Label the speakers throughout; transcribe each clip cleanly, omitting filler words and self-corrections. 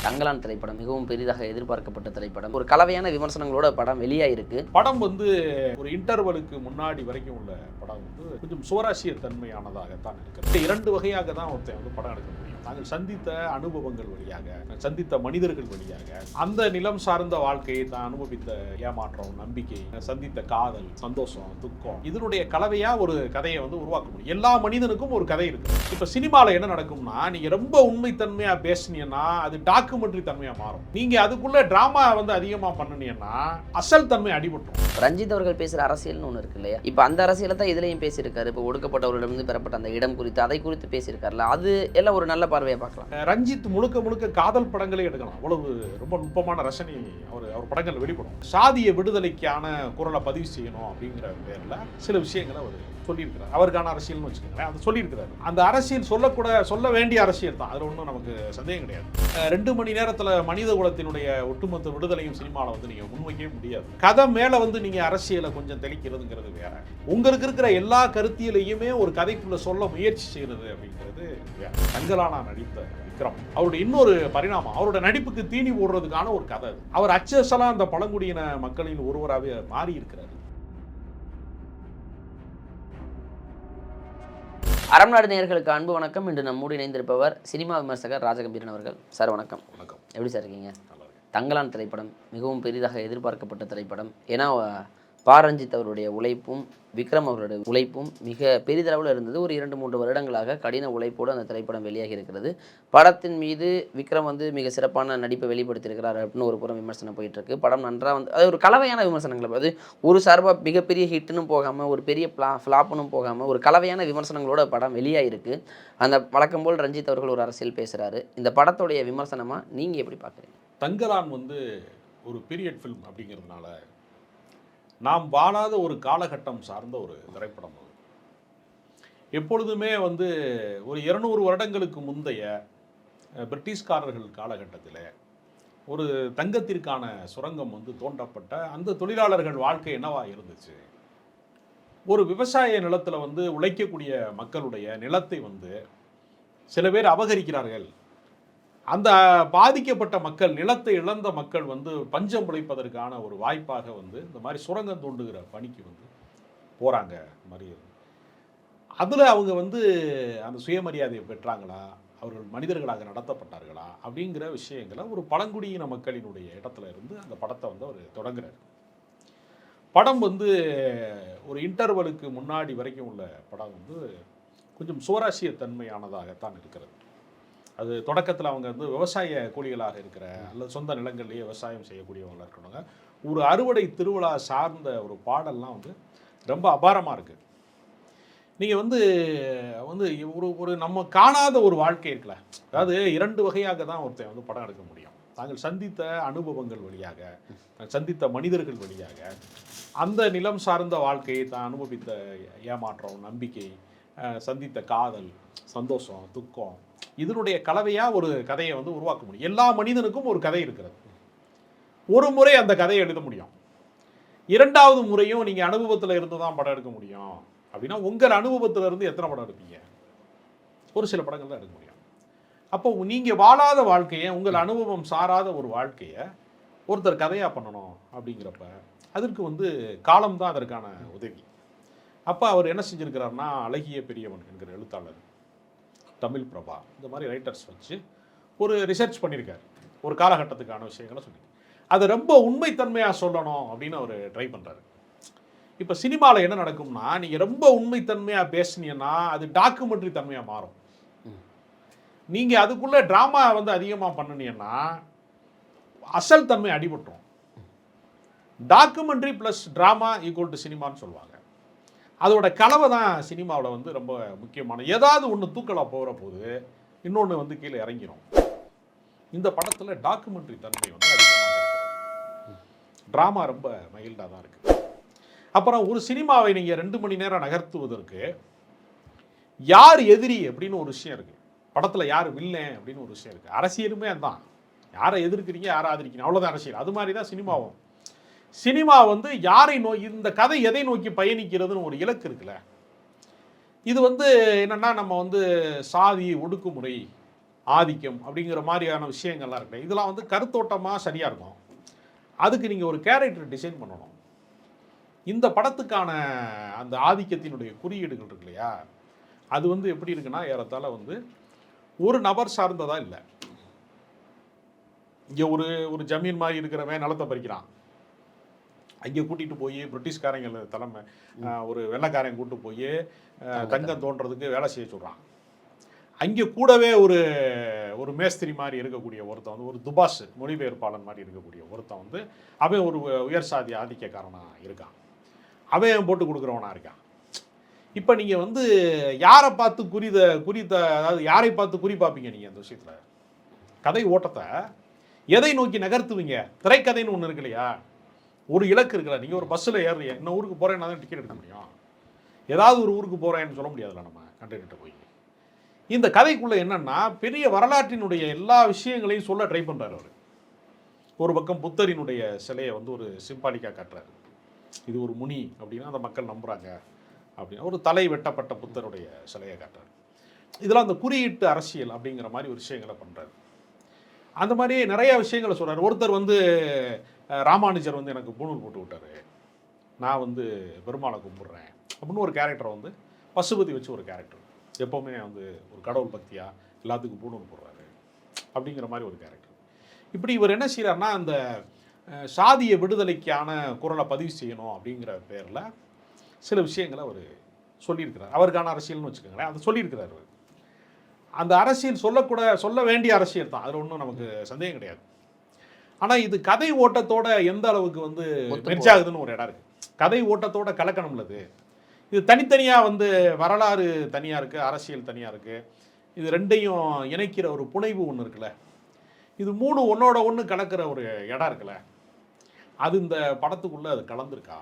Speaker 1: தங்கலான் திரைப்படம் மிகவும் பெரிதாக எதிர்பார்க்கப்பட்ட திரைப்படம். ஒரு கலவையான விமர்சனங்களோட படம் வெளியாயிருக்கு.
Speaker 2: படம் வந்து ஒரு இன்டர்வலுக்கு முன்னாடி வரைக்கும் உள்ள படம் வந்து கொஞ்சம் சுவராசிய தன்மையானதாகத்தான் இருக்கு. இரண்டு வகையாக தான் ஒருத்தன் வந்து படம் எடுக்க முடியும். நாங்கள் சந்தித்த அனுபவங்கள் வழியாக, சந்தித்த மனிதர்கள் வழியாக, அந்த நிலம் சார்ந்த வாழ்க்கையை தான் அனுபவித்த ஏமாற்றம், நம்பிக்கை, சந்தித்த காதல், சந்தோஷம், துக்கம், இதனுடைய கலவையா ஒரு கதையை வந்து உருவாக்க முடியும். எல்லா மனிதனுக்கும் ஒரு கதை இருக்கு. இப்ப சினிமால என்ன நடக்கும்னா, நீங்க ரொம்ப உண்மைத்தன்மையா பேசுனீங்கன்னா அது டாக்குமெண்ட்ரி தன்மையா மாறும். நீங்க அதுக்குள்ள டிராமா வந்து அதிகமா பண்ணுனீங்கன்னா அசல் தன்மை அடிபட்டுரும்.
Speaker 1: ரஞ்சித் அவர்கள் பேசுற அரசியல்னு ஒன்று இருக்கு இல்லையா? இப்போ அந்த அரசியலை தான் இதுலையும் பேசியிருக்காரு. இப்போ ஒடுக்கப்பட்டவர்களிடமிருந்து பெறப்பட்ட அந்த இடம் குறித்து, அதை குறித்து பேசியிருக்காருல, அது எல்லாம் ஒரு நல்ல பார்வையை பார்க்கலாம்.
Speaker 2: ரஞ்சித் முழுக்க காதல் படங்களே எடுக்கலாம். அவ்வளவு ரொம்ப நுட்பமான ரசனை அவர் படங்கள் வெளிப்படும். சாதிய விடுதலைக்கான குரலை பதிவு செய்யணும் அப்படிங்கிற பேர்ல சில விஷயங்களை அவர் சொல்லியிருக்கிறார். அவருக்கான அரசியல்னு வச்சுக்கோங்களேன், அதை சொல்லியிருக்கிறார். அந்த அரசியல் சொல்ல வேண்டிய அரசியல் தான், அது ஒன்றும் நமக்கு சந்தேகம் கிடையாது. 2 மணி நேரத்தில் மனித குலத்தினுடைய ஒட்டுமொத்த விடுதலையும் சினிமாவில் வந்து நீங்கள் முன்வைக்கவே முடியாது. கதை மேலே வந்து நீங்கள் அரசியலை கொஞ்சம் தெளிக்கிறதுங்கிறது வேற. உங்களுக்கு இருக்கிற எல்லா கருத்தியலையுமே ஒரு கதைக்குள்ள சொல்ல முயற்சி செய்கிறது அப்படிங்கிறது வேற. தங்கலானா நடித்த விக்ரம் அவருடைய இன்னொரு பரிணாமம், அவரோட நடிப்புக்கு தீனி போடுறதுக்கான ஒரு கதை. அவர் அச்சசலா அந்த பழங்குடியின மக்களின் ஒருவராகவே மாறி இருக்கிறார்.
Speaker 1: அறம் நாடு நேயர்களுக்கு அன்பு வணக்கம். இன்று நம்மோடு இணைந்திருப்பவர் சினிமா விமர்சகர் ராஜகம்பீரன் அவர்கள். சார் வணக்கம்.
Speaker 2: வணக்கம்.
Speaker 1: எப்படி சார் இருக்கீங்க? தங்கலான் திரைப்படம் மிகவும் பெரிதாக எதிர்பார்க்கப்பட்ட திரைப்படம். ஏன்னா ரஞ்சித் அவருடைய உழைப்பும் விக்ரம் அவருடைய உழைப்பும் மிக பெரிதளவில் இருந்தது. ஒரு 2-3 வருடங்களாக கடின உழைப்போடு அந்த திரைப்படம் வெளியாகி இருக்கிறது. படத்தின் மீது விக்ரம் வந்து மிக சிறப்பான நடிப்பை வெளிப்படுத்தியிருக்கிறார் அப்படின்னு ஒரு புறம் விமர்சனம் போயிட்டு இருக்கு. படம் நன்றாக வந்து அது ஒரு கலவையான விமர்சனங்கள், அது ஒரு சார்பாக மிகப்பெரிய ஹிட்னு போகாமல், ஒரு பெரிய ஃப்ளாப்புன்னு போகாமல், ஒரு கலவையான விமர்சனங்களோட படம் வெளியாயிருக்கு. அந்த வழக்கம் போல் ரஞ்சித் அவர்கள் ஒரு அரசியல் பேசுகிறாரு. இந்த படத்துடைய விமர்சனமாக நீங்கள் எப்படி பார்க்குறீங்க?
Speaker 2: தங்கலான் வந்து ஒரு பீரியட் ஃபில்ம் அப்படிங்கிறதுனால நாம் வாழாத ஒரு காலகட்டம் சார்ந்த ஒரு திரைப்படம். அது எப்பொழுதுமே வந்து ஒரு 200 வருடங்களுக்கு முந்தைய பிரிட்டிஷ்காரர்கள் காலகட்டத்தில் ஒரு தங்கத்திற்கான சுரங்கம் வந்து தோண்டப்பட்ட அந்த தொழிலாளர்கள் வாழ்க்கை என்னவா இருந்துச்சு? ஒரு விவசாய நிலத்தில் வந்து உழைக்கக்கூடிய மக்களுடைய நிலத்தை வந்து சில பேர் அபகரிக்கிறார்கள். அந்த பாதிக்கப்பட்ட மக்கள், நிலத்தை இழந்த மக்கள் வந்து பஞ்சம் பிழைப்பதற்கான ஒரு வாய்ப்பாக வந்து இந்த மாதிரி சுரங்கம் தோண்டுகிற பணிக்கு வந்து போகிறாங்க. மாதிரி அதில் அவங்க வந்து அந்த சுயமரியாதையை பெற்றாங்களா, அவர்கள் மனிதர்களாக நடத்தப்பட்டார்களா அப்படிங்கிற விஷயங்களை ஒரு பழங்குடியின மக்களினுடைய இடத்துல இருந்து அந்த படத்தை வந்து அவர் தொடங்குறார். படம் வந்து ஒரு இன்டர்வலுக்கு முன்னாடி வரைக்கும் உள்ள படம் வந்து கொஞ்சம் சுவராசிய தன்மையானதாகத்தான் இருக்கிறது. அது தொடக்கத்தில் அவங்க வந்து விவசாய கூலிகளாக இருக்கிற அல்லது சொந்த நிலங்கள்லேயே விவசாயம் செய்யக்கூடியவங்களாக இருக்கிறவங்க ஒரு அறுவடை திருவிழா சார்ந்த ஒரு பாடல்லாம் வந்து ரொம்ப அபாரமாக இருக்குது. நீங்கள் வந்து ஒரு நம்ம காணாத ஒரு வாழ்க்கை இருக்குல்ல, அதாவது 2 வகையாக தான் ஒருத்தன் வந்து படம் எடுக்க முடியும். தாங்கள் சந்தித்த அனுபவங்கள் வழியாக, சந்தித்த மனிதர்கள் வழியாக, அந்த நிலம் சார்ந்த வாழ்க்கையை தான் அனுபவித்த ஏமாற்றம், நம்பிக்கை, சந்தித்த காதல், சந்தோஷம், துக்கம், இதனுடைய கலவையாக ஒரு கதையை வந்து உருவாக்க முடியும். எல்லா மனிதனுக்கும் ஒரு கதை இருக்கிறது. ஒரு முறை அந்த கதையை எழுத முடியும். 2வது முறையும் நீங்கள் அனுபவத்தில் இருந்து தான் படம் எடுக்க முடியும். அப்படின்னா உங்கள் அனுபவத்தில் இருந்து எத்தனை படம் எடுப்பீங்க? ஒரு சில படங்கள் தான் எடுக்க முடியும். அப்போ நீங்கள் வாழாத வாழ்க்கையை, உங்கள் அனுபவம் சாராத ஒரு வாழ்க்கையை ஒருத்தர் கதையாக பண்ணணும் அப்படிங்கிறப்ப அதற்கு வந்து காலம்தான் அதற்கான உதவி. அப்போ அவர் என்ன செஞ்சுருக்கிறாருன்னா, அழகிய பெரியவன் என்கிற எழுத்தாளர், தமிழ் பிரபா, இந்த மாதிரி ரைட்டர்ஸ் வச்சு ஒரு ரிசர்ச் பண்ணியிருக்காரு. ஒரு காலகட்டத்துக்கான விஷயங்களை சொல்லி அதை ரொம்ப உண்மைத்தன்மையாக சொல்லணும் அப்படின்னு அவர் ட்ரை பண்ணுறாரு. இப்போ சினிமாவில் என்ன நடக்கும்னா, நீங்கள் ரொம்ப உண்மைத்தன்மையாக பேசுனீங்கன்னா அது டாக்குமெண்ட்ரி தன்மையாக மாறும். நீங்கள் அதுக்குள்ளே ட்ராமா வந்து அதிகமாக பண்ணினீங்கன்னா அசல் தன்மை அடிபட்டுரும். Documentary plus drama equal to சினிமான்னு சொல்லுவாங்க. அதோட கலவை தான் சினிமாவில் வந்து ரொம்ப முக்கியமான. ஏதாவது ஒன்று தூக்கலாக போகிற போது இன்னொன்று வந்து கீழே இறங்கிடும். இந்த படத்தில் டாக்குமெண்ட்ரி தன்மை வந்து அதிகமாக இருக்குது. ட்ராமா ரொம்ப மைல்டாக தான் இருக்குது. அப்புறம் ஒரு சினிமாவை நீங்கள் 2 மணி நேரம் நகர்த்துவதற்கு யார் எதிரி அப்படின்னு ஒரு விஷயம் இருக்குது. படத்தில் யார் வில்லன் அப்படின்னு ஒரு விஷயம் இருக்குது. அரசியலுமே அதுதான். யாரை எதிர்க்கிறீங்க, யாரை ஆதரிக்கிறீங்க, அவ்வளோதான் அரசியல். அது மாதிரி தான் சினிமாவும். சினிமா வந்து யாரை இந்த கதை எதை நோக்கி பயணிக்கிறதுன்னு ஒரு இலக்கு இருக்குல்ல. இது வந்து என்னன்னா, நம்ம வந்து சாதி, ஒடுக்குமுறை, ஆதிக்கம் அப்படிங்கிற மாதிரியான விஷயங்கள்லாம் இருக்கு. இதெல்லாம் வந்து கருத்தோட்டமாக சரியாக இருக்கும். அதுக்கு நீங்கள் ஒரு கேரக்டர் டிசைன் பண்ணணும். இந்த படத்துக்கான அந்த ஆதிக்கத்தினுடைய குறியீடுகள் இருக்கு இல்லையா, அது வந்து எப்படி இருக்குன்னா ஏறத்தாழ வந்து ஒரு நபர் சார்ந்ததா இல்லை. இங்கே ஒரு ஒரு ஜமீன் மாதிரி இருக்கிறவன் நிலத்தை பறிக்கிறான், அங்கே கூட்டிகிட்டு போய் பிரிட்டிஷ்காரங்க தலைமை ஒரு வெள்ளைக்காரன் கூப்பிட்டு போய் தங்கம் தோன்றதுக்கு வேலை செய்ய சொல்கிறான். அங்கே கூடவே ஒரு ஒரு மேஸ்திரி மாதிரி இருக்கக்கூடிய ஒருத்தன் வந்து ஒரு துபாஸ் மொழிபெயர்ப்பாளன் மாதிரி இருக்கக்கூடிய ஒருத்தன் வந்து அவன் ஒரு உயர் சாதி ஆதிக்கக்காரனாக இருக்கான், அவன் போட்டு கொடுக்குறவனா இருக்கான். இப்போ நீங்கள் வந்து யாரை பார்த்து அதாவது யாரை பார்த்து குறி பார்ப்பீங்க நீங்கள் அந்த விஷயத்தில்? கதை ஓட்டத்தை எதை நோக்கி நகர்த்துவீங்க? திரைக்கதைன்னு ஒன்று இருக்கு இல்லையா, ஒரு இலக்கு இருக்குல்ல. நீங்கள் ஒரு பஸ்ஸில் ஏறுறீங்க, இன்னும் ஊருக்கு போகிறேன்னா தான் டிக்கெட் எடுக்க முடியும். ஏதாவது ஒரு ஊருக்கு போகிறேன்னு சொல்ல முடியாதுல்ல நம்ம கண்டென்ட்ட போய். இந்த கதைக்குள்ளே என்னன்னா பெரிய வரலாற்றினுடைய எல்லா விஷயங்களையும் சொல்ல ட்ரை பண்ணுறாரு அவர். ஒரு பக்கம் புத்தரினுடைய சிலையை வந்து ஒரு சிம்பாலிக்காக காட்டுறாரு, இது ஒரு முனி அப்படின்னா அந்த மக்கள் நம்புகிறாங்க அப்படின்னு. ஒரு தலை வெட்டப்பட்ட புத்தருடைய சிலையை காட்டுறாரு. இதெல்லாம் அந்த குறியீட்டு அரசியல் அப்படிங்கிற மாதிரி ஒரு விஷயங்களை பண்ணுறாரு. அந்த மாதிரி நிறைய விஷயங்களை சொல்கிறார். ஒருத்தர் வந்து ராமானுஜர் வந்து எனக்கு பூணூல் போட்டு விட்டார், நான் வந்து பெருமாளை கும்பிட்றேன் அப்படின்னு ஒரு கேரக்டரை வந்து பசுபதி வச்சு ஒரு கேரக்டர் எப்போவுமே வந்து ஒரு கடவுள் பக்தியாக எல்லாத்துக்கும் பூணூல் போடுறாரு அப்படிங்கிற மாதிரி ஒரு கேரக்டர். இப்படி இவர் என்ன செய்கிறாருன்னா அந்த சாதிய விடுதலைக்கான குரலை பதிவு செய்யணும் அப்படிங்கிற பேரில் சில விஷயங்களை அவர் சொல்லியிருக்கிறார். அவருக்கான அரசியல்னு வச்சுக்கோங்களேன், அதை சொல்லியிருக்கிறார் அவர். அந்த அரசியல் சொல்ல வேண்டிய அரசியல் தான், அதில் ஒன்றும் நமக்கு சந்தேகம் கிடையாது. ஆனால் இது கதை ஓட்டத்தோட எந்த அளவுக்கு வந்து மெர்ஜ் ஆகுதுன்னு ஒரு இடம் இருக்குது. கதை ஓட்டத்தோட கலக்கணும்ல இது தனித்தனியாக வந்து வரலாறு தனியாக இருக்குது, அரசியல் தனியாக இருக்குது. இது ரெண்டையும் இணைக்கிற ஒரு புனைவு ஒன்று இருக்குல்ல, இது மூணு ஒன்றோட ஒன்று கலக்கிற ஒரு இடம் இருக்குல்ல, அது இந்த படத்துக்குள்ளே அது கலந்துருக்கா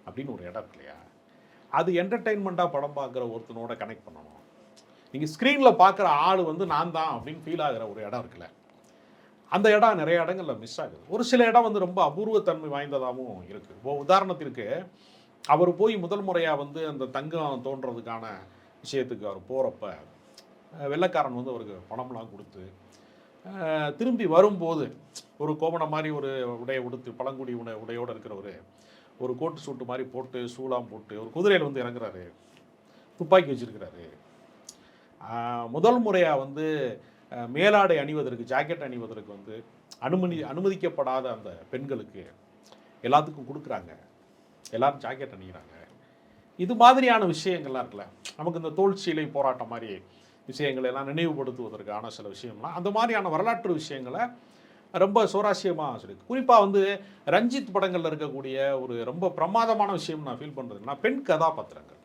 Speaker 2: அப்படின்னு ஒரு இடம் இருக்கு இல்லையா. அது என்டர்டெயின்மெண்ட்டாக படம் பார்க்குற ஒருத்தனோட கனெக்ட் பண்ணணும். நீங்கள் ஸ்க்ரீனில் பார்க்குற ஆள் வந்து நான் தான் அப்படின்னு ஃபீல் ஆகிற ஒரு இடம் இருக்குல்ல, அந்த இடம் நிறைய இடங்களில் மிஸ் ஆகுது. ஒரு சில இடம் வந்து ரொம்ப அபூர்வத்தன்மை வாய்ந்ததாகவும் இருக்குது. இப்போ உதாரணத்திற்கு அவர் போய் முதல் முறையாக வந்து அந்த தங்கம் தோன்றதுக்கான விஷயத்துக்கு அவர் போகிறப்ப வெள்ளைக்காரன் வந்து அவருக்கு பணம்லாம் கொடுத்து திரும்பி வரும்போது ஒரு கோவணம் மாதிரி ஒரு உடையை உடுத்து பழங்குடி உடையோடு இருக்கிறவர் ஒரு கோட்டு சூட்டு மாதிரி போட்டு சூலாம் போட்டு ஒரு குதிரையில் வந்து இறங்குறாரு, துப்பாக்கி வச்சுருக்கிறாரு. முதல் முறையாக வந்து மேலாடை அணிவதற்கு ஜாக்கெட் அணிவதற்கு வந்து அனுமதிக்கப்படாத அந்த பெண்களுக்கு எல்லாத்துக்கும் கொடுக்குறாங்க, எல்லாரும் ஜாக்கெட் அணிகிறாங்க. இது மாதிரியான விஷயங்கள்லாம் இருக்குல்ல, நமக்கு இந்த தோல் சீலை போராட்டம் மாதிரி விஷயங்களை எல்லாம் நினைவுபடுத்துவதற்கான சில விஷயம்லாம் அந்த மாதிரியான வரலாற்று விஷயங்களை ரொம்ப சுவாரஸ்யமாக சொல்லி. குறிப்பாக வந்து ரஞ்சித் படங்களில் இருக்கக்கூடிய ஒரு ரொம்ப பிரமாதமான விஷயம் நான் ஃபீல் பண்ணுறதுன்னா பெண் கதாபாத்திரங்கள்.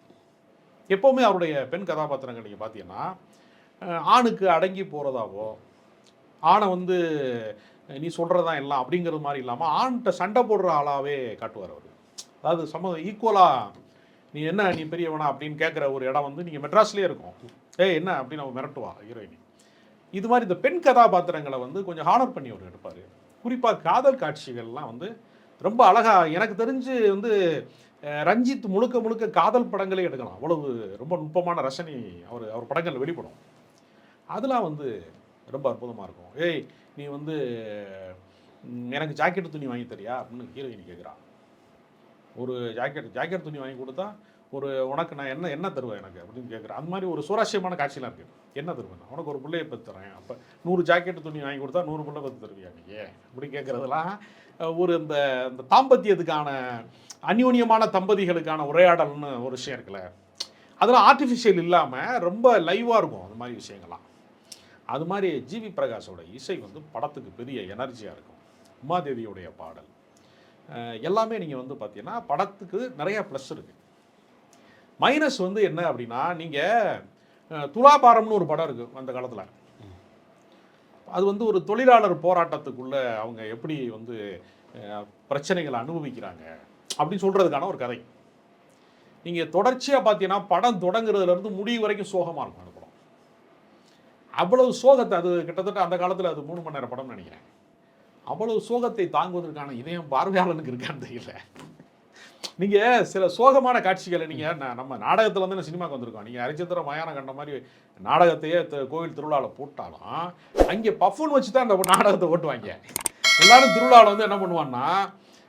Speaker 2: எப்போவுமே அவருடைய பெண் கதாபாத்திரங்கள் நீங்கள் பார்த்தீங்கன்னா ஆணுக்கு அடங்கி போகிறதாவோ, ஆணை வந்து நீ சொல்கிறதா எல்லாம் அப்படிங்கிறது மாதிரி இல்லாமல் ஆண்கிட்ட சண்டை போடுற ஆளாகவே காட்டுவார் அவர். அதாவது ஈக்குவலாக நீ பெரியவனா அப்படின்னு கேட்குற ஒரு இடம் வந்து நீங்கள் மெட்ராஸ்லேயே இருக்கும். என்ன அப்படின்னு அவன் மிரட்டுவா ஹீரோயினி. இது மாதிரி இந்த பெண் கதாபாத்திரங்களை வந்து கொஞ்சம் ஹானர் பண்ணி அவர் எடுப்பார். குறிப்பாக காதல் காட்சிகள்லாம் வந்து ரொம்ப அழகாக, எனக்கு தெரிஞ்சு வந்து ரஞ்சித் முழுக்க காதல் படங்களே எடுக்கலாம், அவ்வளவு ரொம்ப நுட்பமான ரசனை அவர் படங்கள் வெளிப்படும். அதெல்லாம் வந்து ரொம்ப அற்புதமாக இருக்கும். நீ வந்து எனக்கு ஜாக்கெட்டு துணி வாங்கி தரியா அப்படின்னு ஹீரோயினி கேட்குறான். ஒரு ஜாக்கெட் துணி வாங்கி கொடுத்தா உனக்கு நான் என்ன தருவேன் எனக்கு அப்படின்னு கேட்குறேன். அந்த மாதிரி ஒரு சுவாரஸ்யமான காட்சியெலாம் இருக்குது. என்ன தருவேன், உனக்கு ஒரு பிள்ளையை பற்றி தரேன், அப்போ 100 ஜாக்கெட்டு துணி வாங்கி கொடுத்தா 100 பிள்ளை பற்றி தருவியா நீ அப்படி கேட்குறதெல்லாம் ஒரு இந்த தாம்பத்தியத்துக்கான அந்யோன்யமான தம்பதிகளுக்கான உரையாடல்னு ஒரு விஷயம் இருக்குல்ல, அதெல்லாம் ஆர்டிஃபிஷியல் இல்லாமல் ரொம்ப லைவாக இருக்கும். அது மாதிரி விஷயங்கள்லாம் அது மாதிரி ஜிவி பிரகாஷோட இசை வந்து படத்துக்கு பெரிய எனர்ஜியாக இருக்கும். உமாதேவியோடைய பாடல் எல்லாமே நீங்கள் வந்து பார்த்தீங்கன்னா படத்துக்கு நிறையா ப்ளஸ் இருக்குது. மைனஸ் வந்து என்ன அப்படின்னா, நீங்கள் துலாபாரம்னு ஒரு படம் இருக்குது அந்த காலத்தில். அது வந்து ஒரு தொழிலாளர் போராட்டத்துக்குள்ளே அவங்க எப்படி வந்து பிரச்சனைகளை அனுபவிக்கிறாங்க அப்படின்னு சொல்கிறதுக்கான ஒரு கதை. நீங்கள் தொடர்ச்சியாக பார்த்தீங்கன்னா படம் தொடங்குறதுலேருந்து முடிவு வரைக்கும் சோகமாக இருக்கும் அந்த படம். அவ்வளவு சோகத்தை, அது கிட்டத்தட்ட அந்த காலத்தில் அது 3 மணி நேரம் படம்னு நினைக்கிறேன். அவ்வளவு சோகத்தை தாங்குவதற்கான இதயம் பார்வையாளனுக்கு இருக்கான்னு தெரியல. நீங்கள் சில சோகமான காட்சிகளை நீங்கள் நம்ம நாடகத்தில் வந்து சினிமாவுக்கு வந்திருக்கோம். நீங்கள் ஹரிச்சந்திர மயான கண்ட மாதிரி நாடகத்தையே கோவில் திருவிழாவில் போட்டாலும் அங்கே பஃபுன்னு வச்சு தான் அந்த நாடகத்தை ஓட்டுவாங்க. எல்லாரும் திருவிழாவில் வந்து என்ன பண்ணுவான்னா,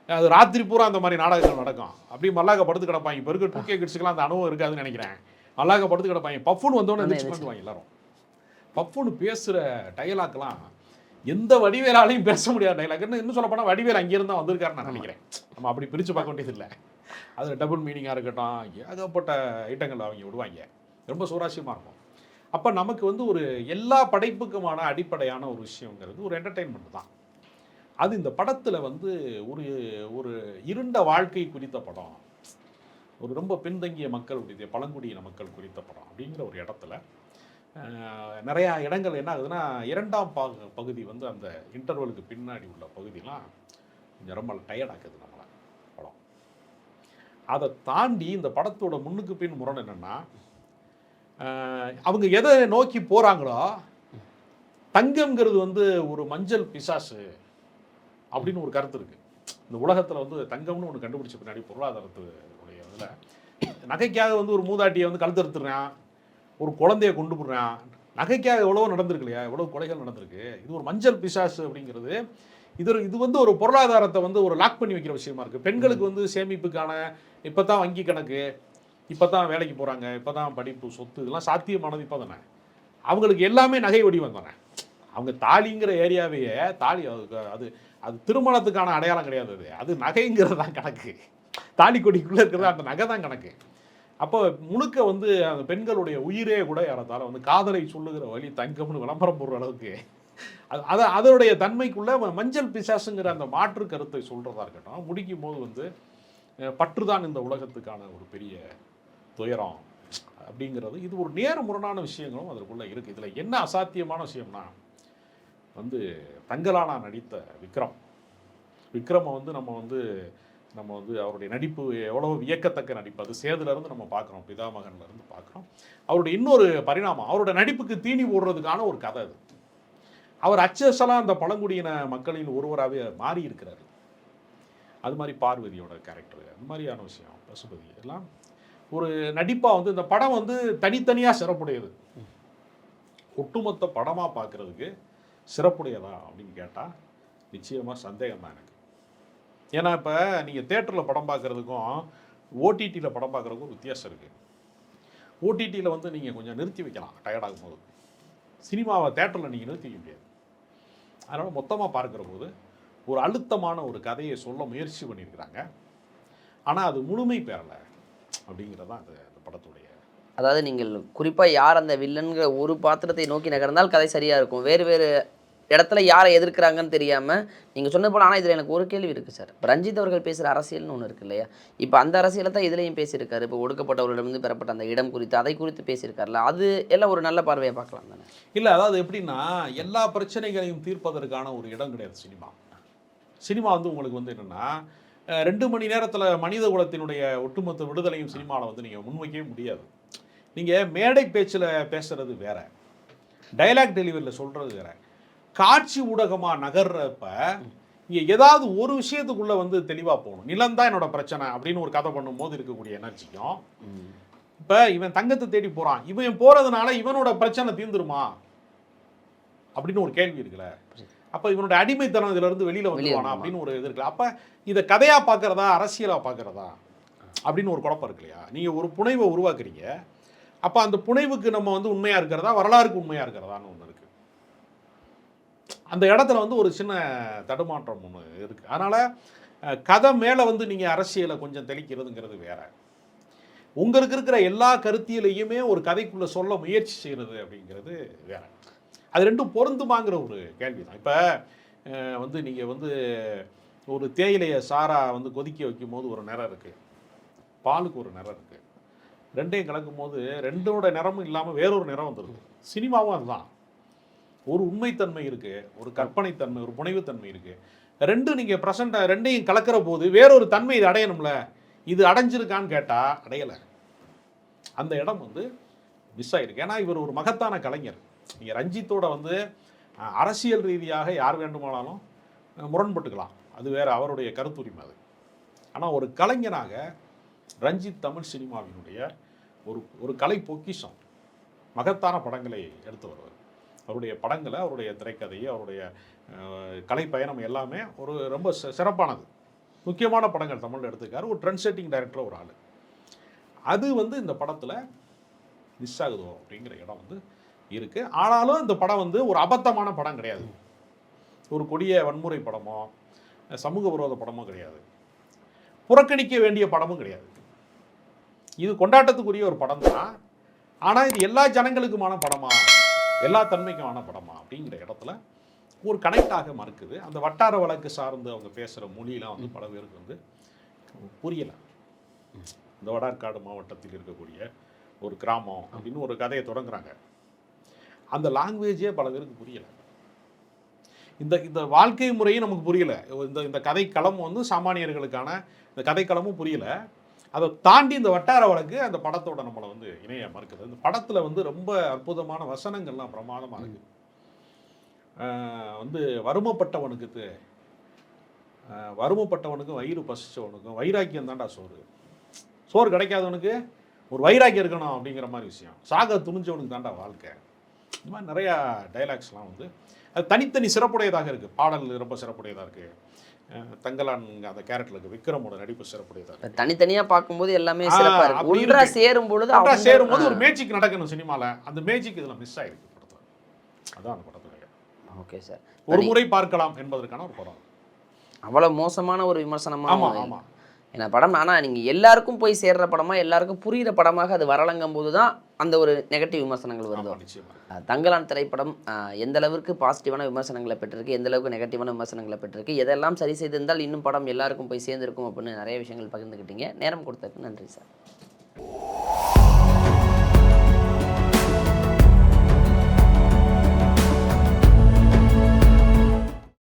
Speaker 2: அது ராத்திரி பூரா அந்த மாதிரி நாடகங்கள் நடக்கும். அப்படி மல்லாக்க படுத்து கிடப்பாங்க. இப்போ இருக்க 2K கிட்ஸுக்கெல்லாம் அந்த அனுபவம் இருக்காதுன்னு நினைக்கிறேன். மல்லாக்க படுத்து கிடப்பாங்க. பஃபுன்னு வந்தோடனே எதிர்த்து பண்ணுவாங்க எல்லாரும். பஃபுன்னு பேசுகிற டைலாக்லாம் எந்த வடிவேலாலையும் பேச முடியாத டைலாக். இன்னும் சொல்ல போனால் வடிவேல் அங்கேருந்து தான் வந்திருக்காருன்னு நான் நினைக்கிறேன். நம்ம அப்படி பிரித்து பார்க்க வேண்டியது இல்லை. அதில் டபுள் மீனிங்காக இருக்கட்டும், ஏகப்பட்ட ஐட்டங்கள் அவங்க விடுவாங்க. ரொம்ப சுவாரஸ்யமாக இருக்கும். அப்போ நமக்கு வந்து ஒரு எல்லா படைப்புக்குமான அடிப்படையான ஒரு விஷயங்கிறது ஒரு என்டர்டெயின்மெண்ட் தான். அது இந்த படத்தில் வந்து ஒரு ஒரு இருண்ட வாழ்க்கை குறித்த படம், ஒரு ரொம்ப பின்தங்கிய மக்கள் குறித்த பழங்குடியின மக்கள் குறித்த படம் அப்படிங்கிற ஒரு இடத்துல நிறையா இடங்கள் என்ன ஆகுதுன்னா, 2ஆம் பகுதி வந்து அந்த இன்டர்வலுக்கு பின்னாடி உள்ள பகுதியெலாம் கொஞ்சம் ரொம்ப டயர்டாக்குது நம்மளை படம். அதை தாண்டி இந்த படத்தோட முன்னுக்கு பின் முரண் என்னென்னா, அவங்க எதை நோக்கி போகிறாங்களோ, தங்கம்ங்கிறது வந்து ஒரு மஞ்சள் பிசாசு அப்படின்னு ஒரு கருத்து இருக்குது. இந்த உலகத்தில் வந்து தங்கம்னு ஒன்று கண்டுபிடிச்ச பின்னாடி பொருளாதாரத்துடைய இதில் நகைக்காக வந்து ஒரு மூதாட்டியை வந்து கழுத்தறுத்துறான், ஒரு குழந்தைய கொண்டு போடுறான். நகைக்காக எவ்வளோ நடந்திருக்கு இல்லையா, எவ்வளோ கொலைகள் நடந்திருக்கு. இது ஒரு மஞ்சள் பிசாசு அப்படிங்கிறது இது வந்து ஒரு பொருளாதாரத்தை வந்து ஒரு லாக் பண்ணி வைக்கிற விஷயமா இருக்குது. பெண்களுக்கு வந்து சேமிப்புக்கான இப்போ தான் வங்கி கணக்கு, இப்போ தான் வேலைக்கு போகிறாங்க, இப்போ தான் படிப்பு, சொத்து, இதெல்லாம் சாத்தியமானது இப்போ தானே. அவங்களுக்கு எல்லாமே நகை வடிவம் தானே. அவங்க தாலிங்கிற ஏரியாவையே தாலி அது அது திருமணத்துக்கான அடையாளம் கிடையாது. அது நகைங்கிறது தான் கணக்கு. தாலி கொடிக்குள்ளே இருக்கிறது அந்த நகை தான் கணக்கு. அப்போ முழுக்க வந்து அந்த பெண்களுடைய உயிரே கூட யாரத்தால வந்து காதலை சொல்லுகிற வழி தங்கம்னு விளம்பரம் போடுற அளவுக்கு அதனுடைய தன்மைக்குள்ள மஞ்சள் பிசாசுங்கிற அந்த மாற்று கருத்தை சொல்றதா இருக்கட்டும், முடிக்கும் போது வந்து பற்றுதான் இந்த உலகத்துக்கான ஒரு பெரிய துயரம் அப்படிங்கிறது, இது ஒரு நேர் முரணான விஷயங்களும் அதற்குள்ள இருக்கு. இதுல என்ன அசாத்தியமான விஷயம்னா வந்து தங்கலானா நடித்த விக்ரமை வந்து நம்ம வந்து அவருடைய நடிப்பு எவ்வளவு வியக்கத்தக்க நடிப்பு. அது சேதுலேருந்து நம்ம பார்க்குறோம், பிதாமகன்லேருந்து பார்க்குறோம். அவருடைய இன்னொரு பரிணாமம், அவருடைய நடிப்புக்கு தீனி போடுறதுக்கான ஒரு கதை அது. அவர் அச்சஸெல்லாம் அந்த பழங்குடியின மக்களின் ஒருவராகவே மாறி இருக்கிறார். அது மாதிரி பார்வதியோட கேரக்டர், அது மாதிரியான விஷயம், பசுபதி எல்லாம் ஒரு நடிப்பாக வந்து இந்த படம் வந்து தனித்தனியாக சிறப்புடையது. ஒட்டுமொத்த படமாக பார்க்குறதுக்கு சிறப்புடையதா அப்படின்னு கேட்டால் நிச்சயமாக சந்தேகம் தான் எனக்கு. ஏன்னா இப்போ நீங்கள் தேட்டரில் படம் பார்க்குறதுக்கும் ஓடிடியில் படம் பார்க்குறதுக்கும் ஒரு வித்தியாசம் இருக்குது. ஓடிடியில் வந்து நீங்கள் கொஞ்சம் நிறுத்தி வைக்கலாம் டயர்டாகும் போது. சினிமாவை தேட்டரில் நீங்கள் நிறுத்தி வைக்க முடியாது. அதனால் மொத்தமாக பார்க்குற போது ஒரு அழுத்தமான ஒரு கதையை சொல்ல முயற்சி பண்ணியிருக்கிறாங்க. ஆனால் அது முழுமை பெறலை அப்படிங்கிறது தான் அந்த படத்துடைய.
Speaker 1: அதாவது நீங்கள் குறிப்பாக யார் அந்த வில்லன்கிற ஒரு பாத்திரத்தை நோக்கி நகர்ந்தால் கதை சரியாக இருக்கும். வேறு வேறு இடத்துல யாரை எதிர்க்கிறாங்கன்னு தெரியாமல் நீங்கள் சொன்னது போல். ஆனால் இதில் எனக்கு ஒரு கேள்வி இருக்குது சார். இப்போ ரஞ்சித் அவர்கள் பேசுகிற அரசியல்னு ஒன்று இருக்குது இல்லையா, இப்போ அந்த அரசியலை தான் இதுலேயும் பேசியிருக்காரு. இப்போ ஒடுக்கப்பட்டவர்களிடமிருந்து பெறப்பட்ட அந்த இடம் குறித்து, அதை குறித்து பேசியிருக்காருல்ல, அது எல்லாம் ஒரு நல்ல பார்வையை பார்க்கலாம் தானே.
Speaker 2: இல்லை, அதாவது எப்படின்னா எல்லா பிரச்சனைகளையும் தீர்ப்பதற்கான ஒரு இடம் கிடையாது சினிமா. சினிமா வந்து உங்களுக்கு வந்து என்னென்னா 2 மணி நேரத்தில் மனித குலத்தினுடைய ஒட்டுமொத்த விடுதலையும் சினிமாவில் வந்து நீங்கள் முன்வைக்கவே முடியாது. நீங்கள் மேடை பேச்சில் பேசுகிறது வேற, டைலாக் டெலிவரியில் சொல்கிறது வேற. காட்சி ஊடகமாக நகர்றப்ப இங்கே ஏதாவது ஒரு விஷயத்துக்குள்ளே வந்து தெளிவாக போகணும். நிலம் தான் என்னோட பிரச்சனை அப்படின்னு ஒரு கதை பண்ணும்போது இருக்கக்கூடிய எனர்ஜிக்கும், இப்போ இவன் தங்கத்தை தேடி போகிறான், இவன் போகிறதுனால இவனோட பிரச்சனை தீர்ந்துருமா அப்படின்னு ஒரு கேள்வி இருக்குல்ல. அப்போ இவனோட அடிமைத்தனம் இதிலிருந்து வெளியில் வந்துடுவானா அப்படின்னு ஒரு இது இருக்குல்ல. அப்போ இதை கதையாக பார்க்குறதா அரசியலாக பார்க்குறதா அப்படின்னு ஒரு குழப்பம் இருக்கு இல்லையா. நீங்கள் ஒரு புனைவை உருவாக்குறீங்க, அப்போ அந்த புனைவுக்கு நம்ம வந்து உண்மையாக இருக்கிறதா, வரலாறுக்கு உண்மையாக இருக்கிறதான்னு ஒன்று இருக்குது. அந்த இடத்துல வந்து ஒரு சின்ன தடுமாற்றம் ஒன்று இருக்குது. அதனால் கதை மேலே வந்து நீங்கள் அரசியலை கொஞ்சம் தெளிக்கிறதுங்கிறது வேற, உங்களுக்கு இருக்கிற எல்லா கருத்தியிலையுமே ஒரு கதைக்குள்ளே சொல்ல முயற்சி செய்கிறது அப்படிங்கிறது வேற. அது ரெண்டும் பொருந்துமாங்கிற ஒரு கேள்வி தான். இப்போ வந்து நீங்கள் வந்து ஒரு தேயிலையை சாரா வந்து கொதிக்க வைக்கும் போது ஒரு நிறம் இருக்குது, பாலுக்கு ஒரு நிறம் இருக்குது. ரெண்டையும் கலக்கும் போது ரெண்டோட நிறமும் இல்லாமல் வேறொரு நிறம் வந்துடுது. சினிமாவும் அதுதான். ஒரு உண்மைத்தன்மை இருக்குது, ஒரு கற்பனைத்தன்மை, ஒரு புனைவுத்தன்மை இருக்குது. ரெண்டும் நீங்கள் ப்ரெசண்ட்டாக ரெண்டையும் கலக்கிற போது வேறொரு தன்மை இது அடையணும்ல. இது அடைஞ்சிருக்கான்னு கேட்டால் அடையலை. அந்த இடம் வந்து மிஸ் ஆகிருக்கு. ஏன்னா இவர் ஒரு மகத்தான கலைஞர். நீங்கள் ரஞ்சித்தோட வந்து அரசியல் ரீதியாக யார் வேண்டுமானாலும் முரண்பட்டுக்கலாம், அது வேறு, அவருடைய கருத்துரிமை அது. ஆனால் ஒரு கலைஞனாக ரஞ்சித் தமிழ் சினிமாவினுடைய ஒரு ஒரு கலை பொக்கிஷம். மகத்தான படங்களை எடுத்து வருவார். அவருடைய படங்களை, அவருடைய திரைக்கதையை, அவருடைய கலை பயணம் எல்லாமே ஒரு ரொம்ப சிறப்பானது. முக்கியமான படங்கள் தமிழில் எடுத்துக்காரு. ஒரு ட்ரெண்ட் செட்டிங் டைரக்டர் ஒரு ஆள். அது வந்து இந்த படத்தில் மிஸ் ஆகுதோ அப்படிங்கிற இடம் வந்து இருக்குது. ஆனாலும் இந்த படம் வந்து ஒரு அபத்தமான படம் கிடையாது. ஒரு கொடிய வன்முறை படமோ சமூக விரோத படமோ கிடையாது. புறக்கணிக்க வேண்டிய படமும் கிடையாது. இது கொண்டாட்டத்துக்குரிய ஒரு படம் தான். ஆனால் இது எல்லா ஜனங்களுக்குமான படமா, எல்லா தன்மைக்குமான படமா அப்படிங்கிற இடத்துல ஒரு கனெக்டாக மறுக்குது. அந்த வட்டார வழக்கு சார்ந்து அவங்க பேசுகிற மொழியெலாம் வந்து பல பேருக்கு வந்து புரியலை. இந்த வடார்காடு மாவட்டத்தில் இருக்கக்கூடிய ஒரு கிராமம் அப்படின்னு ஒரு கதையை தொடங்குறாங்க. அந்த லாங்குவேஜே பல பேருக்கு புரியலை. இந்த வாழ்க்கை முறையும் நமக்கு புரியலை. இந்த கதைக்களம் வந்து சாமானியர்களுக்கான இந்த கதைக்களமும் புரியலை. அதை தாண்டி இந்த வட்டார வழக்கு அந்த படத்தோட நம்மளை வந்து இணைய மறுக்குது. இந்த படத்தில் வந்து ரொம்ப அற்புதமான வசனங்கள்லாம் பிரமாதமாக இருக்குது. வந்து வறுமைப்பட்டவனுக்கும் வயிறு பசிச்சவனுக்கும் வைராக்கியம் தான்டா சோறு. சோறு கிடைக்காதவனுக்கு ஒரு வைராக்கியம் இருக்கணும் அப்படிங்கிற மாதிரி விஷயம். சாக துணிஞ்சவனுக்கு தான்டா வாழ்க்கை. இந்த மாதிரி நிறையா டைலாக்ஸ்லாம் வந்து அது தனித்தனி சிறப்புடையதாக இருக்குது. பாடல் ரொம்ப சிறப்புடையதாக இருக்குது. தங்கலான் அந்த கேரக்டர்ல இருக்கு. விக்ரமோட நடிப்பு சிறப்புடையதாக இருக்குது.
Speaker 1: தனித்தனியாக பார்க்கும்போது எல்லாமே சிறப்பாக இருக்கு. ஒன்றா சேரும்போது
Speaker 2: ஒரு மேஜிக் நடக்கணும் சினிமாவில். அந்த மேஜிக் இதில் மிஸ் ஆகிருக்கு படத்தில். அதான் அந்த படத்தில்.
Speaker 1: ஓகே சார்,
Speaker 2: ஒரு முறை பார்க்கலாம் என்பதற்கான ஒரு படம்.
Speaker 1: அவ்வளோ மோசமான ஒரு விமர்சனமாக.
Speaker 2: ஆமாம் ஆமாம்.
Speaker 1: ஏன்னா படம் ஆனால் நீங்கள் எல்லாருக்கும் போய் சேர்ற படமாக, எல்லாருக்கும் புரிகிற படமாக அது வரலங்கும் போது தான் அந்த ஒரு நெகட்டிவ் விமர்சனங்கள் வருது. தங்கலான் திரைப்படம் எந்த அளவுக்கு பாசிட்டிவான விமர்சனங்களை பெற்றிருக்கு, எந்த அளவுக்கு நெகட்டிவான விமர்சனங்களை பெற்றிருக்கு, எதெல்லாம் சரி செய்திருந்தால் இன்னும் படம் எல்லாருக்கும் போய் சேர்ந்திருக்கும் அப்படின்னு நிறைய விஷயங்கள் பகிர்ந்துக்கிட்டீங்க. நேரம் கொடுத்ததுக்கு நன்றி சார்.